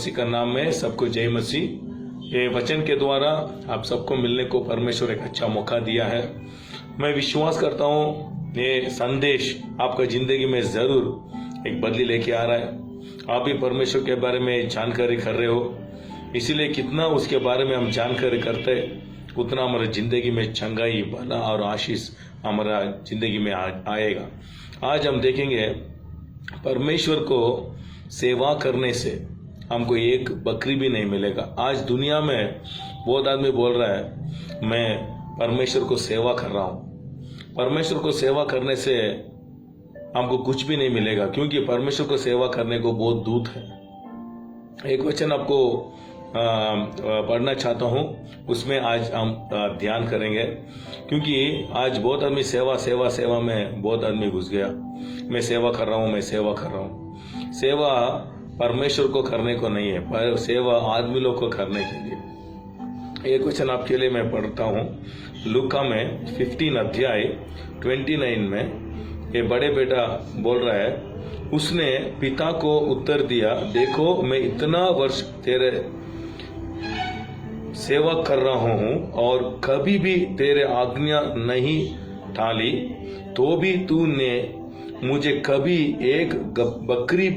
मसीह का नाम में सबको जय मसीह। ये वचन के द्वारा आप सबको मिलने को परमेश्वर एक अच्छा मौका दिया है। मैं विश्वास करता हूँ ये संदेश आपका जिंदगी में जरूर एक बदली लेके आ रहा है। आप भी परमेश्वर के बारे में जानकारी कर रहे हो, इसीलिए कितना उसके बारे में हम जानकारी करते उतना हमारे जिंदगी में चंगाई, भला और आशीष हमारा जिंदगी में आएगा। आज हम देखेंगे परमेश्वर को सेवा करने से हमको एक बकरी भी नहीं मिलेगा। आज दुनिया में बहुत आदमी बोल रहा है मैं परमेश्वर को सेवा कर रहा हूँ। परमेश्वर को सेवा करने से हमको कुछ भी नहीं मिलेगा, क्योंकि परमेश्वर को सेवा करने को बहुत दूत है। एक वचन आपको पढ़ना चाहता हूँ, उसमें आज हम ध्यान करेंगे, क्योंकि आज बहुत आदमी सेवा में बहुत आदमी घुस गया। मैं सेवा कर रहा हूँ, मैं सेवा कर रहा हूँ। सेवा परमेश्वर को करने को नहीं है, पर सेवा आदमी लोग को करने के लिए। एक वचन आपके लिए मैं पढ़ता हूँ, लूका में 15 अध्याय 29 में ये बड़े बेटा बोल रहा है, उसने पिता को उत्तर दिया, देखो मैं इतना वर्ष तेरे सेवा कर रहा हूँ और कभी भी तेरे आज्ञा नहीं टाली, तो भी तूने मुझे कभी एक बकरी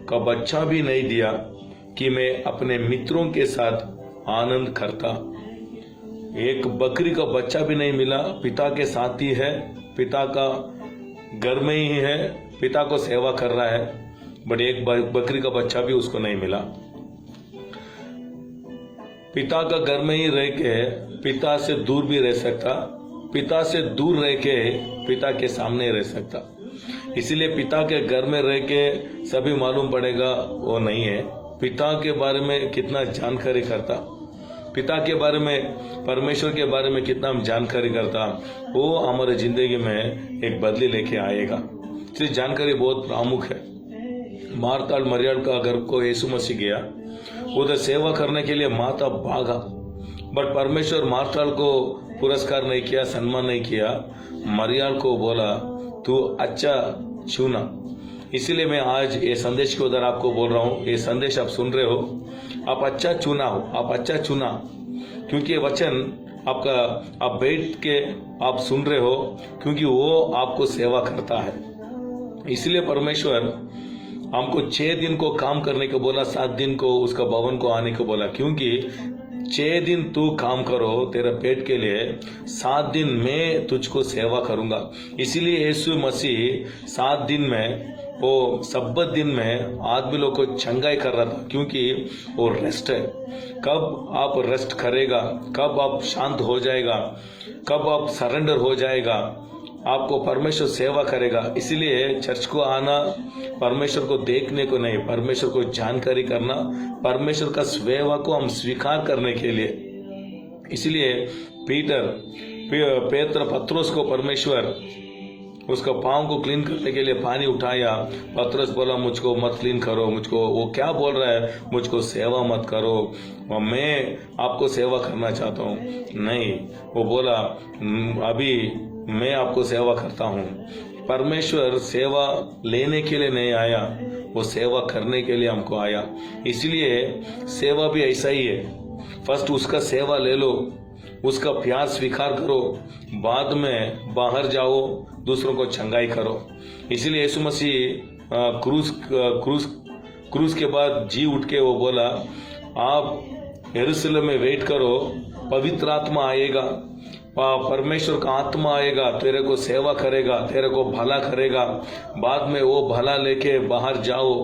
का बच्चा भी नहीं दिया कि मैं अपने मित्रों के साथ आनंद करता। एक बकरी का बच्चा भी नहीं मिला। पिता के साथ ही है, पिता का घर में ही है, पिता को सेवा कर रहा है, बट एक बकरी का बच्चा भी उसको नहीं मिला। पिता का घर में ही रह के पिता से दूर भी रह सकता, पिता से दूर रह के पिता के सामने रह सकता। इसीलिए पिता के घर में रह के सभी मालूम पड़ेगा वो नहीं है। पिता के बारे में कितना जानकारी करता, पिता के बारे में, परमेश्वर के बारे में कितना हम जानकारी करता, वो हमारे जिंदगी में एक बदली लेके आएगा। इसलिए जानकारी बहुत प्रमुख है। मार्था और मरियम का घर को यीशु मसीह गया, उधर सेवा करने के लिए माता भागा, बट परमेश्वर मार्था को पुरस्कार नहीं किया, सम्मान नहीं किया। मरियम को बोला तू अच्छा चुना। इसीलिए मैं आज ये संदेश के उधर आपको बोल रहा हूँ, ये संदेश आप सुन रहे हो, आप अच्छा चुना हो, आप अच्छा चुना, क्योंकि ये वचन आपका आप बैठ के आप सुन रहे हो, क्योंकि वो आपको सेवा करता है। इसलिए परमेश्वर हमको 6 दिन को काम करने को बोला, 7 दिन को उसका भवन को आने को बोला, क्योंकि 6 दिन तू काम करो तेरे पेट के लिए, 7 दिन मैं तुझको सेवा करूंगा। इसीलिए यीशु मसीह 7 दिन में, वो सब्बत दिन में आदमी लोग को चंगाई कर रहा था, क्योंकि वो रेस्ट है। कब आप रेस्ट करेगा, कब आप शांत हो जाएगा, कब आप सरेंडर हो जाएगा, आपको परमेश्वर सेवा करेगा। इसीलिए चर्च को आना परमेश्वर को देखने को नहीं, परमेश्वर को जानकारी करना, परमेश्वर का सेवा को हम स्वीकार करने के लिए। इसलिए पतरस को परमेश्वर उसका पाँव को क्लीन करने के लिए पानी उठाया। पतरस बोला मुझको मत क्लीन करो, मुझको, वो क्या बोल रहा है, मुझको सेवा मत करो, मैं आपको सेवा करना चाहता हूँ। नहीं, वो बोला अभी मैं आपको सेवा करता हूँ। परमेश्वर सेवा लेने के लिए नहीं आया, वो सेवा करने के लिए हमको आया। इसलिए सेवा भी ऐसा ही है, फर्स्ट उसका सेवा ले लो, उसका प्यार स्वीकार करो, बाद में बाहर जाओ, दूसरों को चंगाई करो। इसलिए यीशु मसीह क्रूस के बाद जी उठ के वो बोला, आप यरूशलेम में वेट करो, पवित्र आत्मा आएगा, परमेश्वर का आत्मा आएगा, तेरे को सेवा करेगा, तेरे को भला करेगा, बाद में वो भला लेके बाहर जाओ।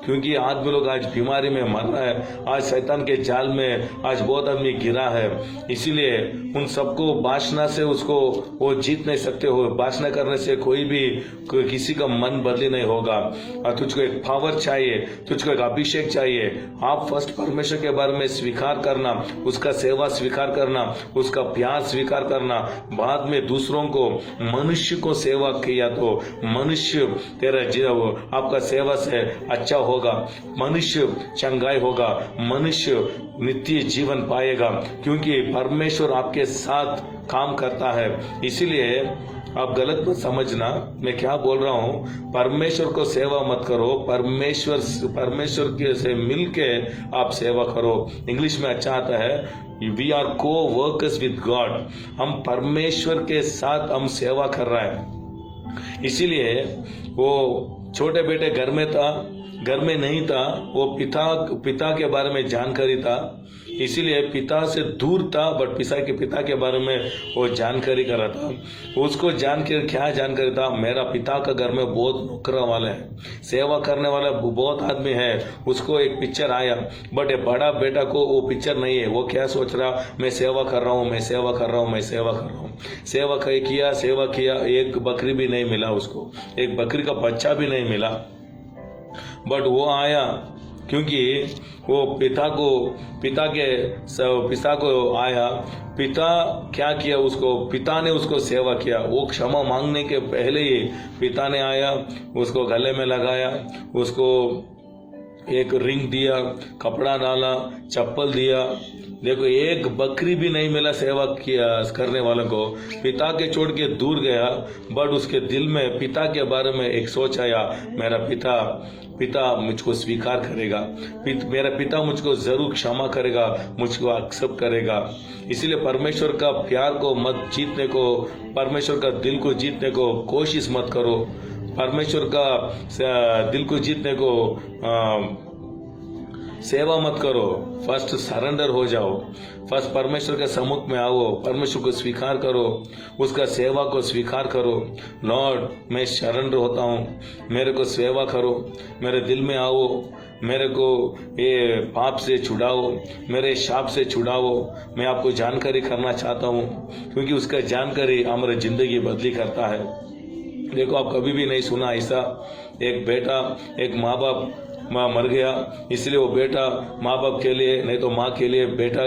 क्योंकि आदमी लोग आज बीमारी में मर रहा है, आज शैतान के जाल में आज बहुत आदमी गिरा है। इसीलिए उन सबको बासना से उसको वो जीत नहीं सकते हो। बासना करने से कोई भी किसी का मन बदली नहीं होगा। और तुझको एक पावर चाहिए, तुझको एक अभिषेक चाहिए। आप फर्स्ट परमेश्वर के बारे में स्वीकार करना, उसका सेवा स्वीकार करना, उसका प्यार स्वीकार करना, बाद में दूसरों को, मनुष्य को सेवा किया तो मनुष्य तेरा आपका सेवा से अच्छा होगा, मनुष्य चंगाई होगा, मनुष्य नित्य जीवन पाएगा, क्योंकि परमेश्वर आपके साथ काम करता है। इसीलिए आप गलत मत समझना, मैं क्या बोल रहा हूँ, परमेश्वर को सेवा मत करो, परमेश्वर के से मिल के आप सेवा करो। इंग्लिश में अच्छा आता है, वी आर को वर्कर्स विद गॉड, हम परमेश्वर के साथ हम सेवा कर रहे हैं। इसीलिए वो छोटे बेटे घर में नहीं था, वो पिता के बारे में जानकारी था, इसीलिए पिता से दूर था, बट पिता के बारे में वो जानकारी कर रहा था। उसको क्या जानकारी था, मेरा पिता का घर में बहुत नौकरा वाले हैं, सेवा करने वाला बहुत आदमी है। उसको एक पिक्चर आया, बट ये बड़ा बेटा को वो पिक्चर नहीं है। वो क्या सोच रहा, मैं सेवा कर रहा हूँ, मैं सेवा कर रहा हूँ, मैं सेवा कर रहा हूँ। सेवा किया, एक बकरी भी नहीं मिला उसको, एक बकरी का बच्चा भी नहीं मिला। बट वो आया क्योंकि वो पिता को आया। पिता क्या किया, पिता ने उसको सेवा किया। वो क्षमा मांगने के पहले ही पिता ने आया, उसको गले में लगाया, उसको एक रिंग दिया, कपड़ा डाला, चप्पल दिया। देखो, एक बकरी भी नहीं मिला सेवा किया करने वालों को। पिता के छोड़ के दूर गया, बट उसके दिल में पिता के बारे में एक सोच आया, मेरा पिता मुझको स्वीकार करेगा, मेरा पिता मुझको जरूर क्षमा करेगा, मुझको एक्सेप्ट करेगा। इसलिए परमेश्वर का प्यार को परमेश्वर का दिल को जीतने को कोशिश मत करो। परमेश्वर का दिल को जीतने को सेवा मत करो, फर्स्ट सरेंडर हो जाओ, फर्स्ट परमेश्वर के सम्मुख में आओ, परमेश्वर को स्वीकार करो, उसका सेवा को स्वीकार करो। लॉर्ड, मैं सरेंडर होता हूँ, मेरे को सेवा करो, मेरे दिल में आओ, मेरे को ये पाप से छुड़ाओ, मेरे शाप से छुड़ाओ। मैं आपको जानकारी करना चाहता हूँ, क्योंकि उसका जानकारी हमारी जिंदगी बदली करता है। देखो, आप कभी भी नहीं सुना ऐसा, एक माँ बाप मर गया, इसलिए वो बेटा माँ बाप के लिए, नहीं तो माँ के लिए, बेटा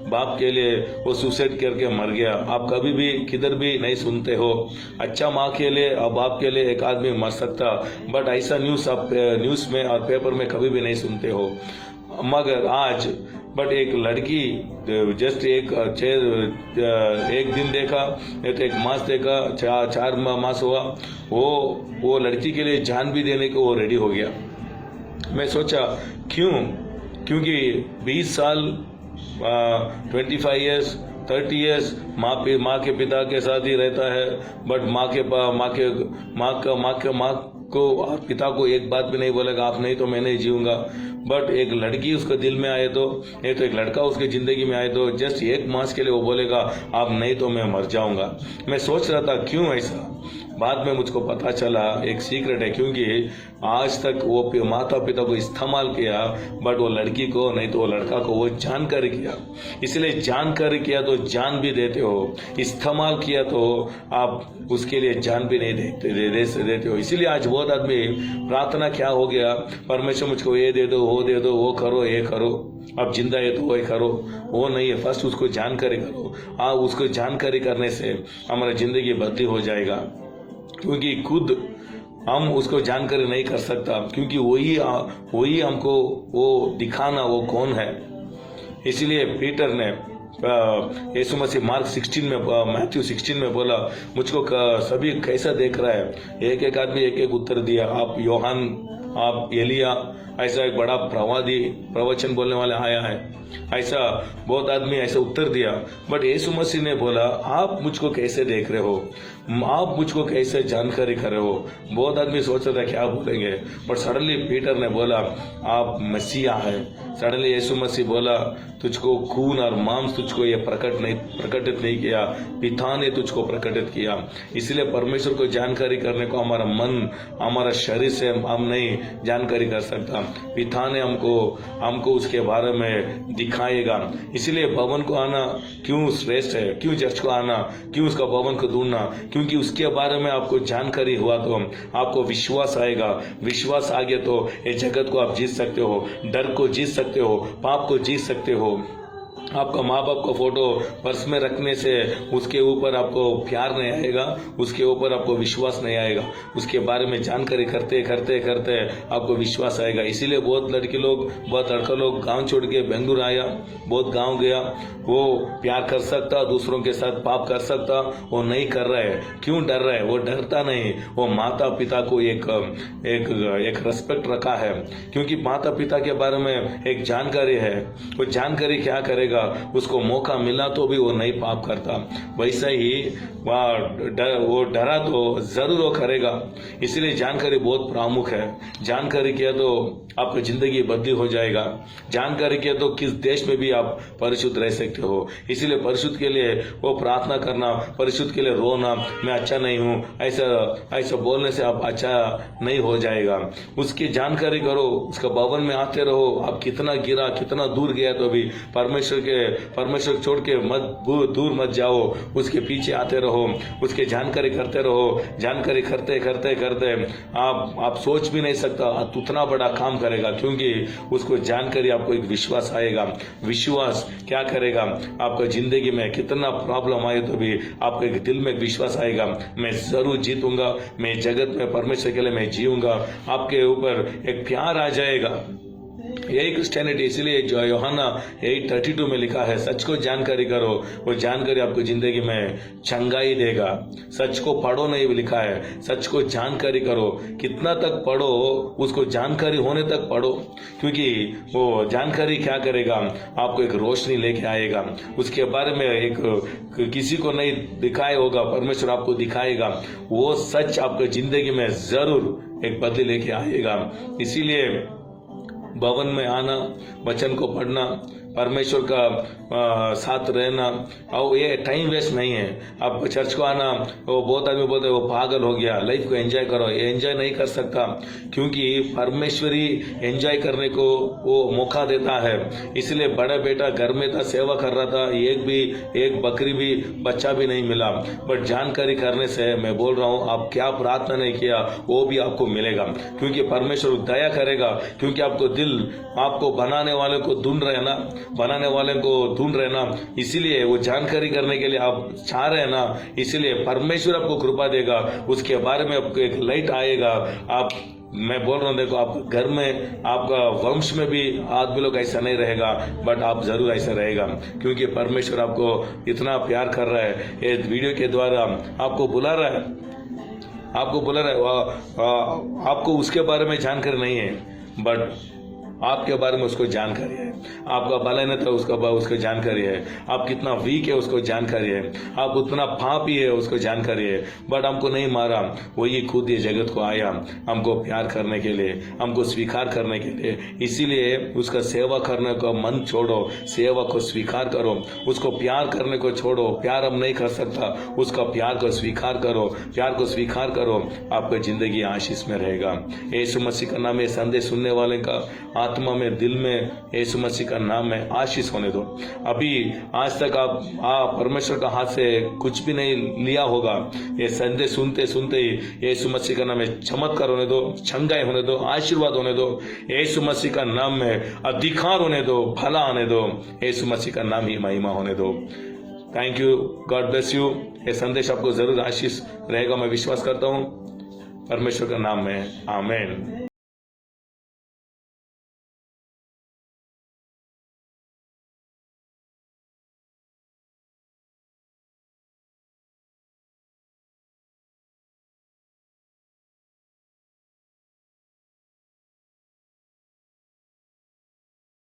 बाप के लिए वो सुसाइड करके मर गया। आप कभी भी किधर भी नहीं सुनते हो। अच्छा, माँ के लिए और बाप के लिए एक आदमी मर सकता, बट ऐसा न्यूज में और पेपर में कभी भी नहीं सुनते हो। मगर आज एक लड़की जस्ट एक दिन देखा, नहीं तो एक मास देखा, 4 मास हुआ, वो लड़की के लिए जान भी देने को वो रेडी हो गया। मैं सोचा क्योंकि 20 साल 25 इयर्स 30 इयर्स माँ के पिता के साथ ही रहता है, बट माँ को और पिता को एक बात भी नहीं बोलेगा, आप नहीं तो मैं नहीं जीऊंगा। बट एक लड़की उसके दिल में आए तो, नहीं तो एक लड़का उसके जिंदगी में आए तो जस्ट 1 मास के लिए वो बोलेगा, आप नहीं तो मैं मर जाऊंगा। मैं सोच रहा था क्यों ऐसा। बाद में मुझको पता चला एक सीक्रेट है, क्योंकि आज तक वो माता पिता को इस्तेमाल किया, बट वो लड़की को, नहीं तो वो लड़का को वो जानकारी किया। इसलिए जानकारी किया तो जान भी देते हो, इस्तेमाल किया तो आप उसके लिए जान भी नहीं देते हो। इसीलिए आज बहुत आदमी प्रार्थना क्या हो गया, परमेश्वर मुझको ये दे दो, वो दे दो, वो करो, ये करो, अब जिंदा है तो वो करो। वो नहीं है, फर्स्ट उसको जानकारी करो। उसको जानकारी करने से हमारा जिंदगी बदली हो जाएगा, क्योंकि खुद हम उसको जानकारी नहीं कर सकता, क्योंकि वही हमको वो दिखाना वो कौन है। इसलिए पीटर ने यीशु मसीह मैथ्यू 16 में बोला, मुझको सभी कैसा देख रहा है। एक आदमी एक उत्तर दिया, आप योहान, आप एलिया, ऐसा एक बड़ा प्रवचन बोलने वाला आया है, ऐसा बहुत आदमी ऐसा उत्तर दिया। बट यीशु मसीह ने बोला, आप मुझको कैसे देख रहे हो, आप मुझको कैसे जानकारी कर रहे हो। बहुत आदमी सोच रहा था क्या बोलेंगे, बट सडनली पीटर ने बोला, आप मसीहा है। सडनली यीशु मसीह बोला, तुझको खून और मांस तुझको ये प्रकटित नहीं किया, पिता ने तुझको प्रकटित किया। इसलिए परमेश्वर को जानकारी करने को हमारा मन, हमारा शरीर से हम नहीं जानकारी कर सकता। पिता ने हमको उसके बारे में दिखाएगा। इसलिए भवन को आना क्यों श्रेष्ठ है, क्यों चर्च को आना, क्यों उसका भवन को ढूंढना, क्योंकि उसके बारे में आपको जानकारी हुआ तो आपको विश्वास आएगा। विश्वास आ गया तो ये जगत को आप जीत सकते हो, डर को जीत सकते हो, पाप को जीत सकते हो। आपका माँ बाप का फोटो पर्स में रखने से उसके ऊपर आपको प्यार नहीं आएगा, उसके ऊपर आपको विश्वास नहीं आएगा, उसके बारे में जानकारी करते करते करते आपको विश्वास आएगा। इसीलिए बहुत लड़का लोग गांव छोड़ के बेंगलुरु आया, बहुत गांव गया। वो प्यार कर सकता, दूसरों के साथ पाप कर सकता, वो नहीं कर रहा है। क्यों डर रहा है? वो डरता नहीं, वो माता पिता को एक रिस्पेक्ट रखा है, क्योंकि माता पिता के बारे में एक जानकारी है। वो जानकारी क्या करेगा, उसको मौका मिला तो भी वो नहीं पाप करता। वैसा ही वो डरा तो जरूर वो करेगा। इसलिए जानकारी बहुत प्रमुख है। जानकारी किया तो आपकी जिंदगी बदली हो जाएगा। जानकारी किया तो किस देश में भी आप परिशुद्ध रह सकते हो। इसलिए परिशुद्ध के लिए वो प्रार्थना करना, परिशुद्ध के लिए रोना, मैं अच्छा नहीं हूँ, ऐसा बोलने से आप अच्छा नहीं हो जाएगा। उसकी जानकारी करो, उसका भवन में आते रहो। आप कितना गिरा, कितना दूर गया तो भी परमेश्वर छोड़ के दूर मत जाओ, उसके पीछे आते रहो, उसके जानकारी करते रहो। जानकारी करते करते करते आप सोच भी नहीं सकता उतना बड़ा काम करेगा, क्योंकि उसको जानकारी आपको एक विश्वास आएगा। विश्वास क्या करेगा, आपको जिंदगी में कितना प्रॉब्लम आए तो भी आपको एक दिल में विश्वास आएगा, मैं जरूर जीतूंगा, मैं जगत में परमेश्वर के लिए मैं जीऊंगा। आपके ऊपर एक प्यार आ जाएगा। यही क्रिश्चियनिटी। इसलिए जो यूहन्ना 8:32 में लिखा है, सच को जानकारी करो, वो जानकारी आपको जिंदगी में चंगाई देगा। सच को पढ़ो नहीं लिखा है, सच को जानकारी करो। कितना तक पढ़ो, उसको जानकारी होने तक पढ़ो, क्योंकि वो जानकारी क्या करेगा, आपको एक रोशनी लेके आएगा। उसके बारे में एक किसी को नहीं दिखाया होगा, परमेश्वर आपको दिखाएगा। वो सच आपको जिंदगी में जरूर एक बदली लेके आएगा। इसीलिए भवन में आना, वचन को पढ़ना, परमेश्वर का साथ रहना, और ये टाइम वेस्ट नहीं है। आप चर्च को आना, वो बहुत आदमी बोलते हैं वो पागल हो गया, लाइफ को एंजॉय करो। ये एंजॉय नहीं कर सकता, क्योंकि परमेश्वरी एंजॉय करने को वो मौका देता है। इसलिए बड़ा बेटा घर में था, सेवा कर रहा था, एक बकरी भी बच्चा भी नहीं मिला। बट जानकारी करने से मैं बोल रहा हूँ, आप क्या प्रार्थना नहीं किया वो भी आपको मिलेगा, क्योंकि परमेश्वर दया करेगा। क्योंकि आपको बनाने वाले को ढूंढ रहे ना, इसीलिए वो जानकारी करने के लिए आप चाह रहे हैं ना, इसीलिए परमेश्वर आपको कृपा देगा। उसके बारे में आपको एक लाइट आएगा। मैं बोल रहा हूँ, देखो, आप घर में, आपका वंश में भी आदमी लोग ऐसा नहीं रहेगा, बट आप जरूर ऐसा रहेगा, क्योंकि परमेश्वर आपको इतना प्यार कर रहा है। ये वीडियो के द्वारा आपको बुला रहा है, आपको उसके बारे में जानकारी नहीं है, बट आपके बारे में उसको जानकारी है। आपका बलहीनता था, उसको जानकारी है। आप कितना वीक है उसको जानकारी है। आप उतना पापी है उसको जानकारी है। बट हमको नहीं मारा, वही खुद ये जगत को आया हमको प्यार करने के लिए, हमको स्वीकार करने के लिए। इसीलिए उसका सेवा करने का मन छोड़ो, सेवा को स्वीकार करो, उसको प्यार करने को छोड़ो। प्यार हम नहीं कर सकता, उसका प्यार को स्वीकार करो, प्यार को स्वीकार करो। आपका जिंदगी आशीष में रहेगा। यीशु मसीह का नाम, ये संदेश सुनने वाले का आत्मा में, दिल में यीशु मसीह का नाम में आशीष होने दो। अभी आज तक आप परमेश्वर का हाथ से कुछ भी नहीं लिया होगा, ये संदेश सुनते सुनते ही यीशु मसीह का नाम में चमत्कार होने दो, चंगाई होने दो, आशीर्वाद होने दो। यीशु मसीह का नाम में अधिकार होने दो, भला आने दो। यीशु मसीह का नाम ही महिमा होने दो। Thank you, God bless you. ये संदेश आपको जरूर आशीष रहेगा, मैं विश्वास करता हूँ, परमेश्वर का नाम में। आमीन।